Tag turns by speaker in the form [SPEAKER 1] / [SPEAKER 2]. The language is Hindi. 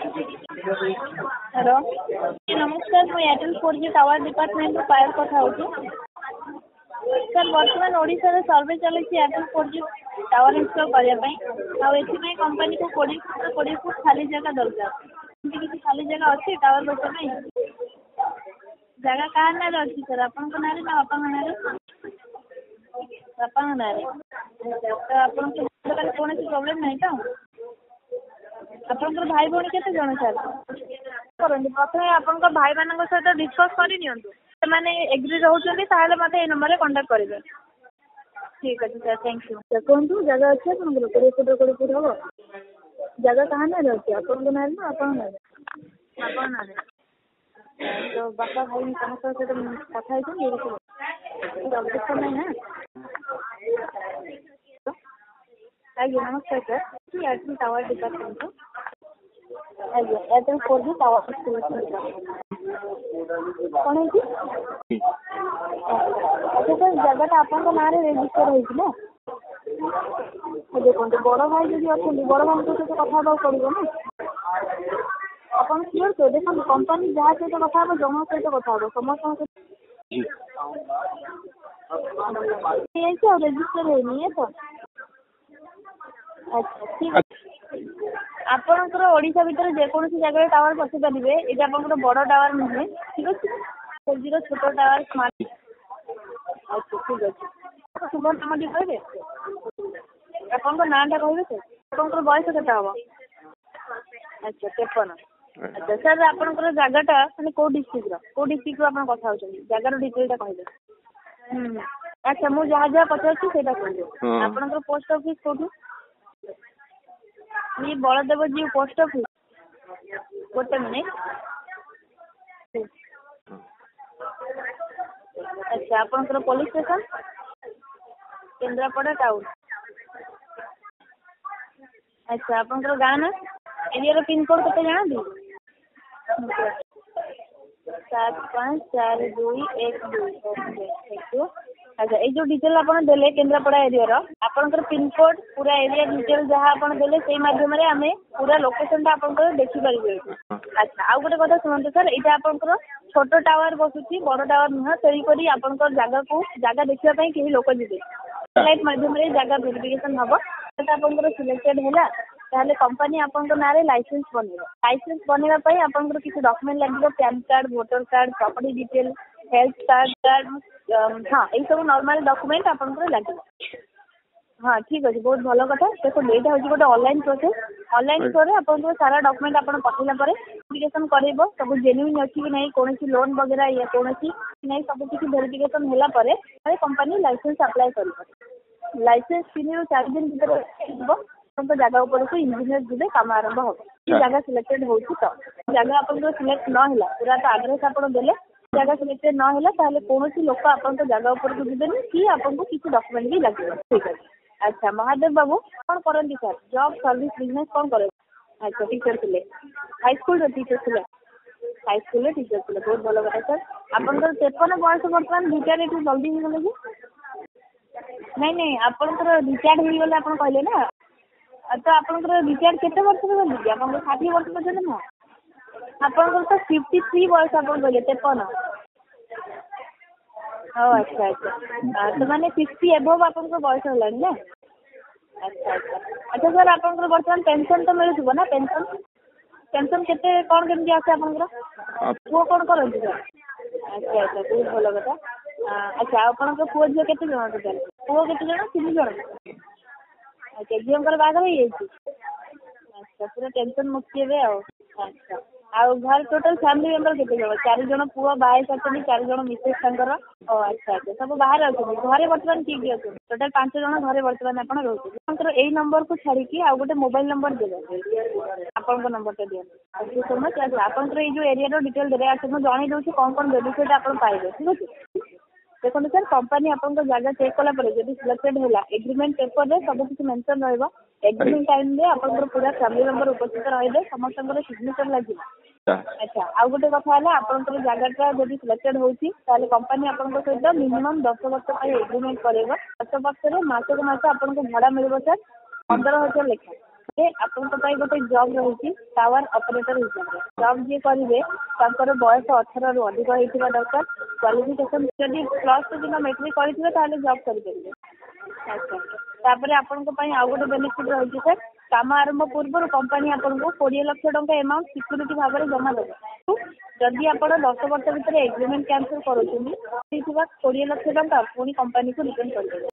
[SPEAKER 1] हेलो नमस्कार मुझे एयरटेल 4G टावर डिपार्टमेंट पायल कथा होची सर वर्तमान ओडिशा रे सर्वे चली एयरटेल 4G टावर इंस्टॉल करने कंपनी को 20 फुट खाली जगह दरकार किसी खाली जगह अच्छी टावर बसने जगह कहाँ ना अच्छी सर आपन ना बापा ना बापा ना तो आपन कौन प्रोब्लेम नहीं तो आपंकर भाई भौणी केते जण सर करंడి प्रथमे आपंकर भाई मानक सहित डिस्कस करि नियंतु से एग्री रहउछन्ती ताले मते ए नंबर रे कांटेक्ट करिवे। ठीक अछि सर थैंक यू सर कोनतु जगह अछि आपनकर 20 फुट हो जगह कहाँ ना रहउछि आपन ना ना आपन ना तो बापा भाई समस्त सहित कथा है तो ऑब्जेक्शन नहीं ना आज्ञा नमस्कार सर एयरटेल टावर डिपार्टमेंट आज्ञा एयरटेल 4G टावर कौन है अच्छा सर जगह आपन ना रेजिस्टर होइछि ना देखो बड़ भाई जदि अच्छे बड़ भाई सहित कथा पड़ो ना आपन क्लियर तो देखो कंपनी जहाँ सहित कथा जन सहित कथा समस्त रेजिस्टर होनी है तो अच्छा ठीक है आपणकर ओडिशा भितर जेकोसी जगह टावर बसि पारे ये आपंकर बड़ टावर नुहे ठीक अच्छे 4G छोट टावर स्मार्ट अच्छा ठीक अच्छे शुभ नाम टी कहे आपन नाटा कहे सर आपंकर बयस के हम अच्छा 53 अच्छा सर आपंकर जगटा मैंने कौ डिस्ट्रिक्ट आप कथा जगार डिटेलटा कहे अच्छा मुझे जहाँ जहाँ पचार कहे आपंकर पोस्ट ऑफिस कौटू ये बलदेव जी पोस्ट ऑफिस गोटे मिनिट अच्छा आपंकर पुलिस स्टेशन केन्द्रापड़ा टाउन अच्छा आपंकर गाँव ना एरिया पिन कोड केते जानती 754212 अच्छा ये जो डिटेल आपन देले केन्द्रापड़ा एरिया आपनकर पिन कोड पूरा एरिया डिटेल जहाँ आपन देले से माध्यम रे हमें पूरा लोकेशन टा आपनकर देखि परिबे। अच्छा आ गोटे कथा सुनते सर एटा आपनकर छोट टावर बसुची बड़ टावर नुह तरी करी आपनकर जगह को जगह देखिया पई केही लोक जिबे लाइट माध्यम रे जगह वेरिफिकेशन हबो सेटा आपनकर सिलेक्टेड हैला ताले कंपनी आपनकर नारे लाइसेंस बनेबा पई आपनकर किछि डॉक्यूमेंट लागबो PAN card voter card property detail health card हाँ ये सब नॉर्मल डॉक्यूमेंट आपनकर लागबो। हाँ ठीक अच्छे बहुत भल कथा देखो ये हूँ गोटे ऑनलाइन प्रोसेस ऑनलाइन थ्रू आपको सारा डॉक्यूमेंट आप पठेला वेरिफिकेशन कर सब जेन्युइन अच्छी कि नहीं कौन सी लोन वगैरह या कौन नहीं सब किसी वेरिफिकेशन होला कंपनी लाइसेंस अप्लाई कर लाइसेंस 3 ରୁ 4 दिन भर जगह उपरको इंजीनियर जी काम आरंभ हम जगह सिलेक्टेड हो जगह आप सिलेक्ट ना पूरा तो आड्रेस आप देले जगह सिलेक्टेड ना कौन लोक आप जगह उपरको जीवेनि कि आपको किसी डॉक्यूमेंट भी लगे ठीक है। अच्छा महादेव बाबू कौन करती सर जॉब सर्विस बिजनेस कौन कर अच्छा टीचर थे हाई स्कूल टीचर थे हाई स्कूल टीचर थे बहुत भल कथा सर आपंकर 53 बयस बर्तमान रिटायर ये जल्दी हो गले कि नहीं आपंकर रिटायर्ड हो गले आप कहले ना तो आपंकर रिटायर्ड केते वर्ष गले आप 60 वर्ष पर्यटन नुह आपंकर तो 53 बयस आप कहले 53 अच्छा अच्छा तो मैंने 60 एबव आपंकर बयस है ना अच्छा अच्छा अच्छा सर आपंकर बर्तमान पेंशन तो मिलूँ ना पेंशन पेंशन केते कौन केमती आसे आपंकर पुओ कौन करती सर अच्छा अच्छा बहुत भल कथा अच्छा आपंकर पुओ झील केते जन टोटाल पुओ केते जन 3 जन अच्छा झील बाहर हो अच्छा पूरा टेंशन मुक्ति हे अच्छा आउ घर टोटल फैमिली मेंबर केते जन 4 जन पुओ बाहे करछनी 4 जन मिसेस संकर ओ अच्छा अच्छा सब बाहर अच्छे घरे बर्तमान किए अच्छे टोटाल 5 जन घरे बर्तमान आप रोचे यही नंबर को छाड़ी आ गोटे मोबाइल नंबर देवे आपन नंबर टा दिया थैंक यू सो मच अच्छा आपन जो एरिया डिटेल देवे अच्छा मुझे जन दूसरी कौन कौन बेनिफिट आप पाइबे ठीक अच्छे देखो सर कंपनी आपन जगह चेक कला जब सिलेक्टेड है एग्रीमेंट पेपर में सब किसी मेंशन एग्रीमेंट टाइम में आपन पूरा फैमिली मेंबर उपस्थित रही समस्त सिग्नेचर लगे अच्छा आउ गोटे कथा है आपंकर जगटा जब सिलेक्टेड होती कंपनी आपन सहित मिनिमम 10 वर्ष एग्रीमेंट कर 10 वर्ष मसक मास आपको भड़ा मिल सर 15,000 लेखा ଆପଣଙ୍କ ପାଇଁ ଗୋଟେ ଜବ୍ ରହିଛି ଟାୱାର ଅପରେଟର ହିସାବରେ। ଜବ୍ ଯିଏ କରିବେ ତାଙ୍କର ବୟସ 18ରୁ ଅଧିକ ହେଇଥିବା ଦରକାର। କ୍ୱାଲିଫିକେସନ ଯଦି +2 କିମ୍ବା ମେଟ୍ରିକ୍ କରିଥିବେ ତାହେଲେ ଜବ୍ କରିପାରିବେ। ଆଚ୍ଛା, ତାପରେ ଆପଣଙ୍କ ପାଇଁ ଆଉ ଗୋଟେ ବେନିଫିଟ୍ ରହିଛି ସାର୍, କାମ ଆରମ୍ଭ ପୂର୍ବରୁ କମ୍ପାନୀ ଆପଣଙ୍କୁ 20 ଲକ୍ଷ ଟଙ୍କା ଆମାଉଣ୍ଟ ସିକ୍ୟୁରିଟି ଭାବରେ ଜମା ଦେବ। ଯଦି ଆପଣ 10 ବର୍ଷ ଭିତରେ ଏଗ୍ରିମେଣ୍ଟ କ୍ୟାନସଲ କରୁଛନ୍ତି, ସେଇଥିବା 20 ଲକ୍ଷ ଟଙ୍କା ପୁଣି କମ୍ପାନୀକୁ ରିଟର୍ନ କରିଦେବେ।